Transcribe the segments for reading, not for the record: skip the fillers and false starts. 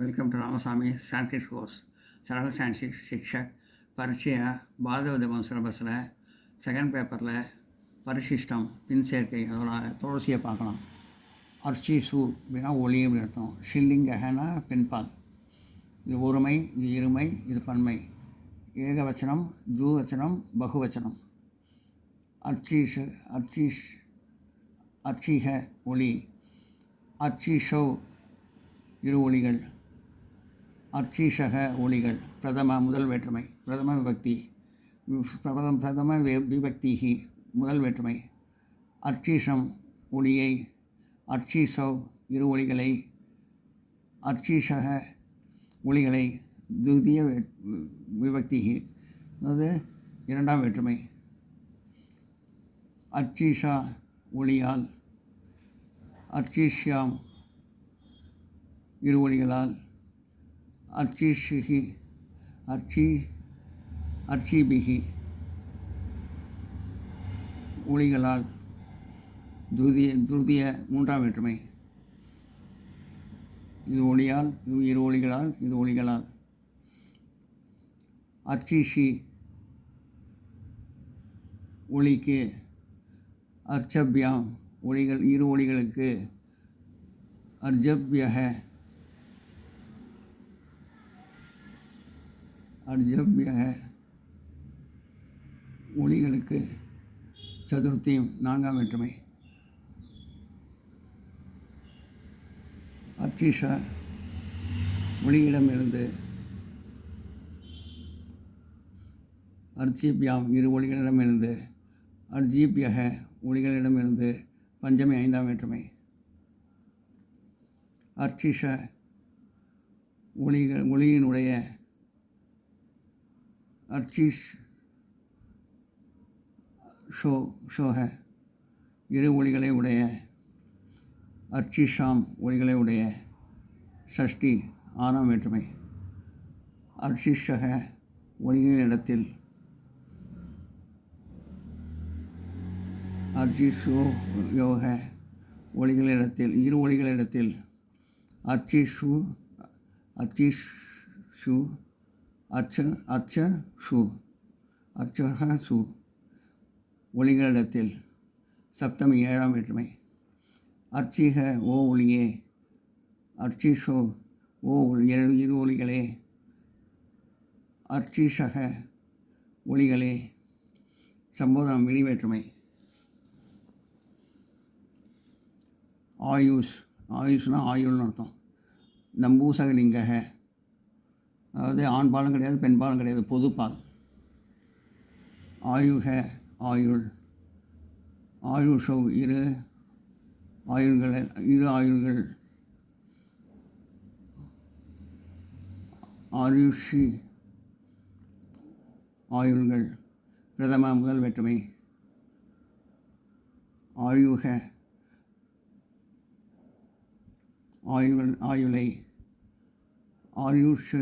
Welcome to Ramaswamy Sanskrit course सरल संस्कृत शिक्षक परिचय பாரதவதம் சிலபஸில் செகண்ட் பேப்பரில் பரிசிஷ்டம் பின் சேர்க்கை அதோட தொடர்ச்சியை பார்க்கலாம். அர்ச்சிசு அப்படின்னா ஒளி அப்படின்னு அர்த்தம். ஷில்லிங்கனா பெண்பால். இது ஒருமை, இது இருமை, இது பன்மை. ஏகவச்சனம், ஜூவச்சனம், பகுவச்சனம். அர்ச்சீக ஒளி. அர்ச்சீஷோ இரு ஒளிகள். அர்ச்சீஷக ஒளிகள். பிரதம முதல் வேற்றுமை. பிரதம விபக்தி. பிரதம விபக்திஹி முதல் வேற்றுமை. அர்ச்சீஷம் ஒளியை. அர்ச்சீஷோ இரு ஒளிகளை. அர்ச்சீஷக ஒளிகளை துதிய விபக்திஹி அதாவது இரண்டாம் வேற்றுமை. அர்ச்சீஷா ஒளியால். அர்ச்சீஷ்யாம் இரு ஒளிகளால். அர்ச்சீஷிகி அர்ச்சீபிகி ஒளிகளால். துருதிய மூன்றாம் வேற்றுமை. இது ஒளியால், இது இரு ஒளிகளால், இது ஒளிகளால். அர்ச்சீஷி ஒளிக்கு. அர்ச்சபியாம் ஒளிகள் இரு ஒளிகளுக்கு. அர்ஜப்யக ஒளிகளுக்கு. சதுர்த்தியும் நான்காம் வேற்றுமை. அர்ச்சீஷா ஒளியிடமிருந்து. அர்ச்சீபியாம் இரு ஒளிகளிடமிருந்து. அர்ஜீபியக ஒளிகளிடமிருந்து. பஞ்சமி ஐந்தாம் வேற்றுமை. அர்ச்சிஷ ஒளியினுடைய. அர்ச்சீஷ் ஷோக இரு ஒளிகளை உடைய. அர்ச்சிஷாம் ஒளிகளை உடைய. ஷஷ்டி ஆறாம் வேற்றுமை. அர்ச்சிஷக ஒளியின் இடத்தில். அர்ச்சிஷோ யோக ஒளிகளிடத்தில் இரு ஒளிகளிடத்தில். அர்ச்சிஷு அர்ச்சசு ஒளிகளிடத்தில். சப்தமி ஏழாம் வேற்றுமை. அர்ச்சிக ஓ ஒளியே. அர்ச்சிஷோ ஓ இரு ஒளிகளே. அர்ச்சிஷக ஒளிகளே. சம்போதனம் விழி வேற்றுமை. ஆயுஷ்னா ஆயுள்னு அர்த்தம். நம்பூசகலிங்கக அதாவது ஆண் பாலும் கிடையாது, பெண் பாலும் கிடையாது, பொதுப்பால். ஆயுக ஆயுள். ஆயுஷோ இரு ஆயுள்கள். ஆயுஷி ஆயுள்கள். பிரதம முதல் வேற்றுமை. ஆயுக ஆயுளை. ஆயுஷோ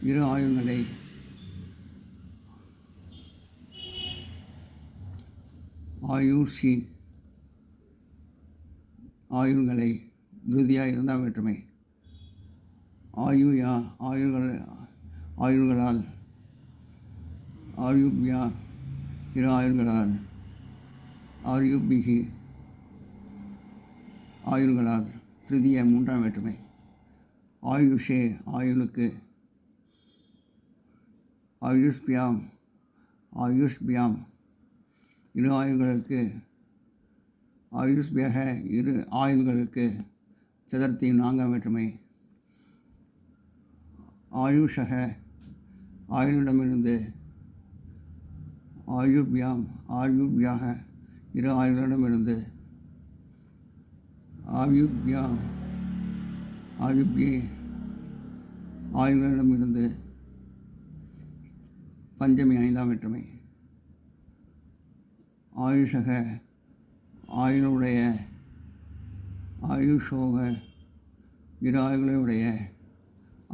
இரு ஆயுள்களை. ஆயுஷி ஆயுள்களை. துதியா இரண்டாம் வேற்றுமை. ஆயுயா ஆயுள்களால். ஆயுப்யா இரு ஆயுள்களால். ஆயுபிகி ஆயுள்களால். திருதிய மூன்றாம் வேற்றுமை. ஆயுஷே ஆயுளுக்கு. ஆயுஷ்பியாம் இரு ஆயுள்களுக்கு. ஆயுஷ்பியக இரு ஆயுள்களுக்கு. சதுர்த்தி நான்காம் வேற்றுமை. ஆயுஷக ஆயுளிடமிருந்து. ஆயுப்யாக இரு ஆயுள்களிடமிருந்து. ஆயுப்யே ஆயுள்களிடமிருந்து. பஞ்சமி ஐந்தாம் வேற்றுமை. ஆயுஷக ஆயுளுடைய. ஆயுஷோக இரு ஆயுள்களை உடைய.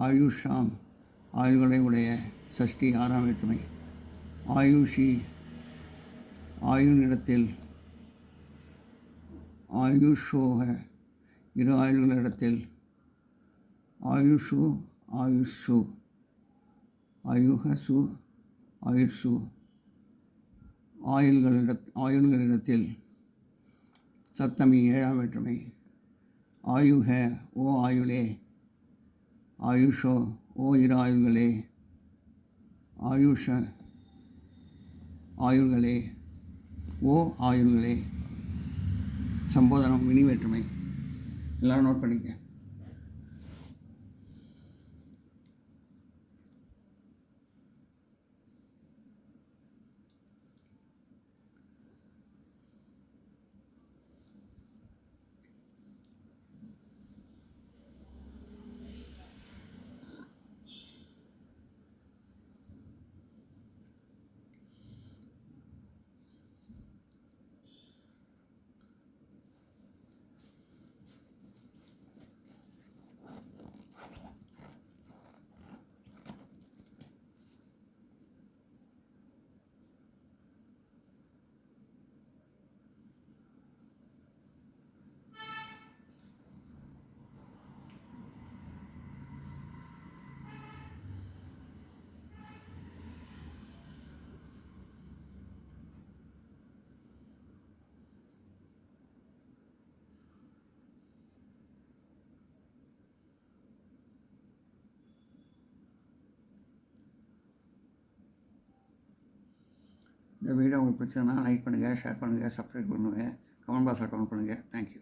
ஆயுஷாம் ஆயுள்களை உடைய. சஷ்டி ஆறாம் வேற்றுமை. ஆயுஷி ஆயுளிடத்தில். ஆயுஷோக இரு ஆயுள்களிடத்தில் ஆயுஷு ஆயுஷு ஆயுகசு ஆயுஷு ஆயுள்களிடத்தில் சப்தமி ஏழாம் வேற்றுமை ஆயுக ஓ ஆயுளே ஆயுஷோ ஓ இரு ஆயுள்களே ஆயுஷ ஆயுள்களே ஓ ஆயுள்களே சம்போதனம் வினி வேற்றுமை. எல்லோரும் நோட் பண்ணிக்க. இந்த வீடியோ உங்களுக்கு பிடிச்சதுன்னா லைக் பண்ணுங்கள், ஷேர் பண்ணுங்கள், சப்ஸ்கிரைப் பண்ணுங்கள், கமெண்ட் பாக்ஸில் கமெண்ட் பண்ணுங்கள். தேங்க்யூ.